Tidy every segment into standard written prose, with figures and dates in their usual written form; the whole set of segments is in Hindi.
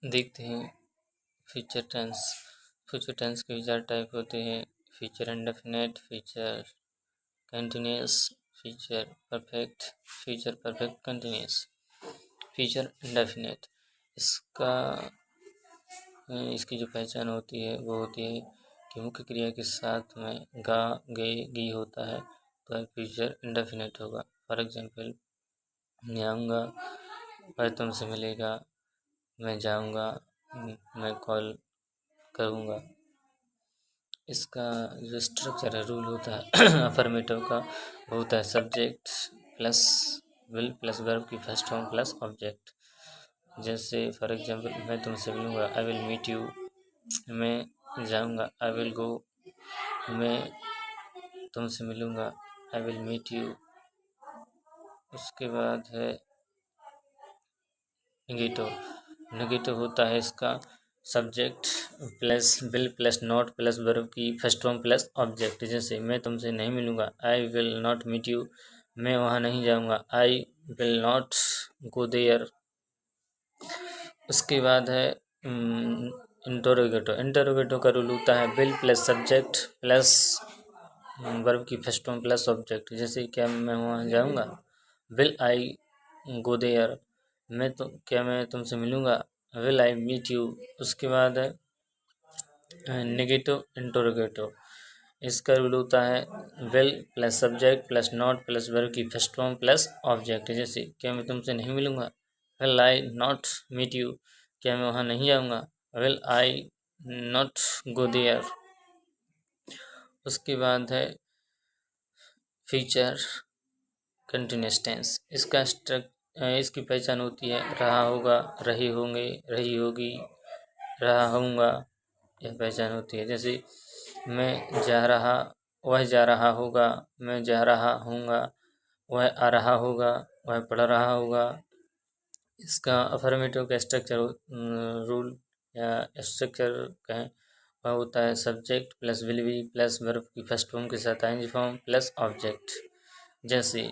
देखते हैं फ्यूचर टेंस। फ्यूचर टेंस के 4 टाइप होते हैं: future indefinite, future continuous, future perfect continuous. Future indefinite इसकी जो पहचान होती है वो होती है कि मुख्य क्रिया के साथ में गा, गे, गी होता है तो फ्यूचर इंडेफिनिट होगा। फॉर एग्जाम्पल, मैं आऊँगा, वह तुमसे मिलेगा, मैं जाऊँगा, मैं कॉल करूँगा। इसका जो स्ट्रक्चर है, रूल होता है अफर्मेटिव का, वो होता है subject plus will plus verb की फर्स्ट फॉर्म प्लस ऑब्जेक्ट। जैसे फॉर एग्जांपल, मैं तुमसे मिलूँगा, आई विल मीट यू। मैं जाऊँगा, आई विल गो। मैं तुमसे मिलूँगा, आई विल मीट यू। उसके बाद है नेगेटिव। नेगेटिव होता है इसका subject plus will plus not plus verb की फर्स्ट फॉर्म प्लस ऑब्जेक्ट। जैसे मैं तुमसे नहीं मिलूँगा, I will not meet you. मैं वहाँ नहीं जाऊँगा, I will not go there. उसके बाद है इंटरोगेटिव। इंटरोगेटिव का रूल होता है will plus subject plus verb की फर्स्ट फॉर्म प्लस ऑब्जेक्ट। जैसे क्या मैं वहाँ जाऊँगा, विल आई गो देयर। क्या मैं तुमसे मिलूँगा, विल आई मीट यू। उसके बाद है नेगेटिव इंटरोगेटिव। इसका रूल होता है will plus subject plus not plus verb की फर्स्ट फॉर्म प्लस ऑब्जेक्ट। जैसे क्या मैं तुमसे नहीं मिलूँगा, will I not meet you. क्या मैं वहाँ नहीं जाऊँगा, will I not go there. उसके बाद है फ्यूचर कंटिन्यूअस टेंस। इसकी पहचान होती है रहा होगा, रही होंगे, रही होगी, रहा होऊंगा। यह पहचान होती है। जैसे मैं जा रहा, वह जा रहा होगा, मैं जा रहा हूँगा, वह आ रहा होगा, वह पढ़ रहा होगा। इसका अफर्मेटिव का स्ट्रक्चर रूल या स्ट्रक्चर कहें, वह होता है subject plus will be plus verb की फर्स्ट फॉर्म के साथ आईएनजी फॉर्म प्लस ऑब्जेक्ट। जैसे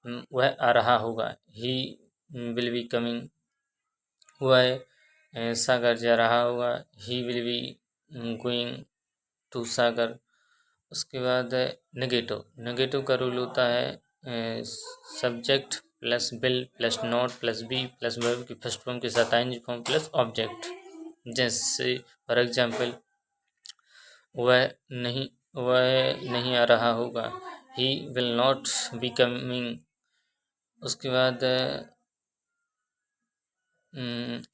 वह आ रहा होगा, ही विल बी कमिंग। वह सागर जा रहा होगा, he will be going to Sagar. उसके बाद नेगेटिव। नेगेटिव का रूल होता है subject plus will plus not plus be plus verb की फर्स्ट फॉर्म के साथ आईएनजी फॉर्म प्लस ऑब्जेक्ट। जैसे फॉर एग्जाम्पल, वह नहीं आ रहा होगा, he will not be coming. उसके बाद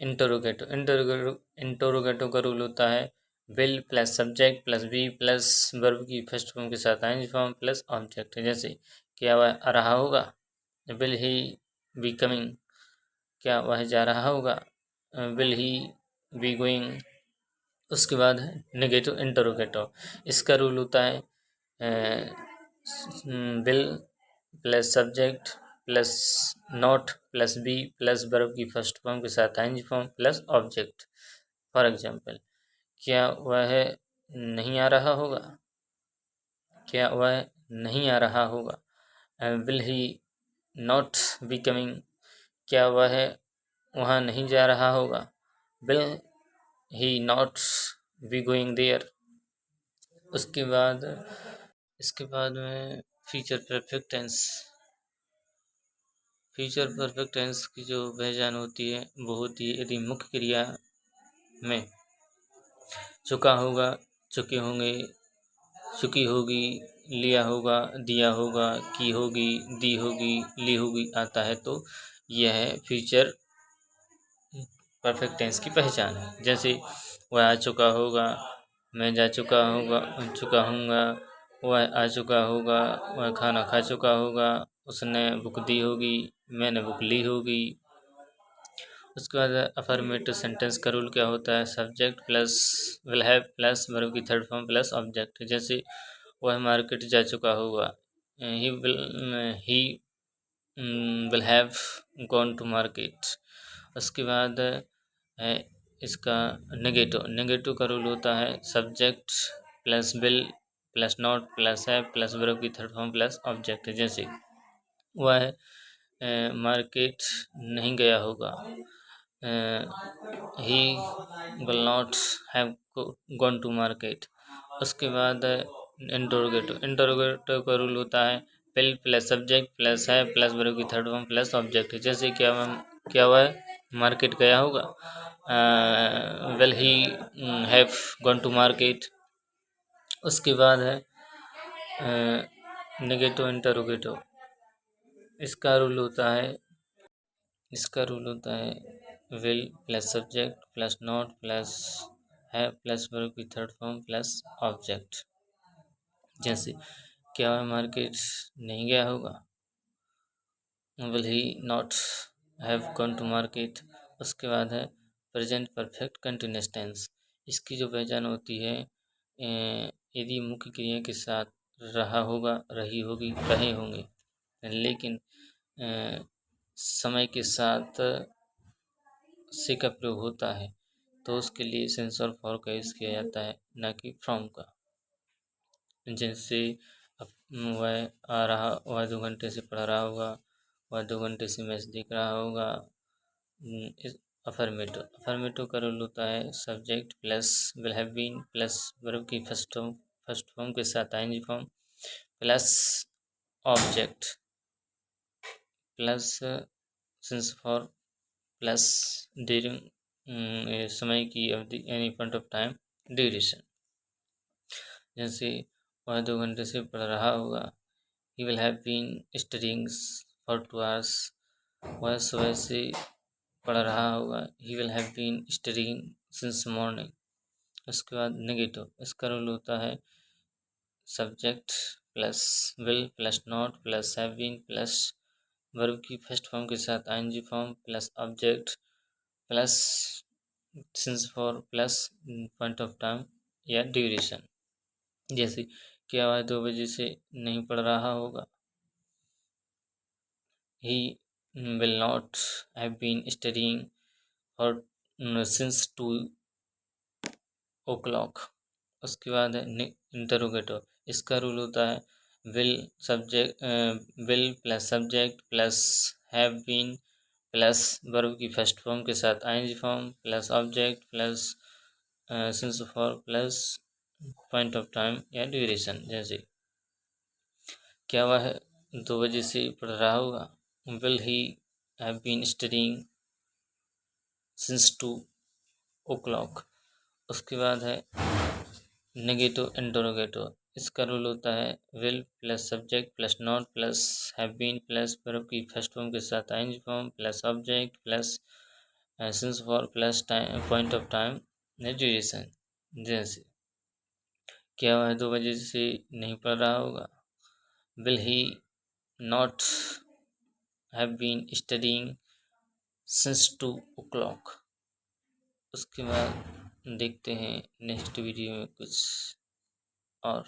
इंटरोगेटिव। इंटरोगेटिव का रूल होता है will plus subject plus be plus verb की फर्स्ट फॉर्म के साथ आईएनजी फॉर्म प्लस ऑब्जेक्ट। जैसे क्या वह आ रहा होगा, विल ही बी कमिंग। क्या वह जा रहा होगा, विल ही बी गोइंग। उसके बाद है नेगेटिव इंटरोगेटिव। इसका रूल होता है will plus subject plus not plus be plus verb की फर्स्ट फॉर्म के साथ ING form plus object. For example, क्या वह नहीं आ रहा होगा, क्या वह नहीं आ रहा होगा, will he not be coming. क्या वह वहाँ नहीं जा रहा होगा, will he not be going there. इसके बाद में future perfect tense. Future perfect tense की जो पहचान होती है वो होती है यदि मुख्य क्रिया में चुका होगा, चुके होंगे, चुकी होगी, लिया होगा, दिया होगा, की होगी, दी होगी, ली होगी आता है तो यह फ्यूचर परफेक्ट टेंस की पहचान है। जैसे वह आ चुका होगा, मैं जा चुका हूँगा, वह आ चुका होगा, वह खाना खा चुका होगा, उसने बुक दी होगी, मैंने बुक ली होगी। उसके बाद अफर्मेटिव सेंटेंस का रूल क्या होता है, subject plus will have plus verb की थर्ड फॉर्म प्लस ऑब्जेक्ट। जैसे वह मार्केट जा चुका होगा, he will have gone to market. उसके बाद है इसका नेगेटिव का रूल होता है subject plus will plus not plus have plus verb की थर्ड फॉर्म प्लस ऑब्जेक्ट। जैसे वह मार्केट नहीं गया होगा, he will not have gone to market. उसके बाद इंटरोगेटिव का रूल होता है will plus subject plus have plus verb की थर्ड फॉर्म प्लस ऑब्जेक्ट। जैसे क्या हुआ है, मार्केट गया होगा, will he have gone to market. उसके बाद है नेगेटिव इंटरोगेटिव। इसका रूल होता है will plus subject plus not plus have plus verb की थर्ड फॉर्म प्लस ऑब्जेक्ट। जैसे क्या वह मार्केट नहीं गया होगा, will he not have gone to market. उसके बाद है प्रेजेंट परफेक्ट कंटिन्यूअस टेंस। इसकी जो पहचान होती है, यदि मुख्य क्रिया के साथ रहा होगा, रही होगी, रहे होंगे, लेकिन समय के साथ से का प्रयोग होता है तो उसके लिए सेंस और फॉर का यूज़ किया जाता है, ना कि फ्रॉम का। जैसे वह आ रहा, वह 2 घंटे से पढ़ रहा होगा, वह 2 घंटे से मैच देख रहा होगा। इस अफर्मेटिव का रूल होता है subject plus will have been plus verb की फर्स्ट फॉर्म के साथ ING form plus object plus since for plus during समय की अवधि any point of time duration. जैसे वह 2 घंटे से पढ़ रहा होगा, he will have been studying for 2 hours। वह सुबह से पढ़ रहा होगा, he will have been studying since morning. उसके बाद नेगेटिव, इसका रूल होता है subject plus will plus not plus have been plus verb की फर्स्ट फॉर्म के साथ ING form plus object plus since for plus point of time या ड्यूरेशन। जैसे क्या वह 2 बजे से नहीं पढ़ रहा होगा, he will not have been studying और सिंस 2 o'clock। उसके बाद है इंटरोगेटिव। इसका रूल होता है will plus subject plus have been plus verb की फर्स्ट फॉर्म के साथ ING form plus object plus since for plus point of time या ड्यूरेशन। जैसे क्या वह 2 बजे से पढ़ रहा होगा, will he have been studying since 2 o'clock। उसके बाद है नेगेटिव इंटरोगेटिव। इसका रूल होता है will plus subject plus not plus have been plus verb की फर्स्ट फॉर्म के साथ ING form plus object plus since for plus time point of time duration. जैसे क्या वह 2 बजे से नहीं पढ़ रहा होगा, will he not have been studying since 2 o'clock। उसके बाद देखते हैं नेक्स्ट वीडियो में कुछ और।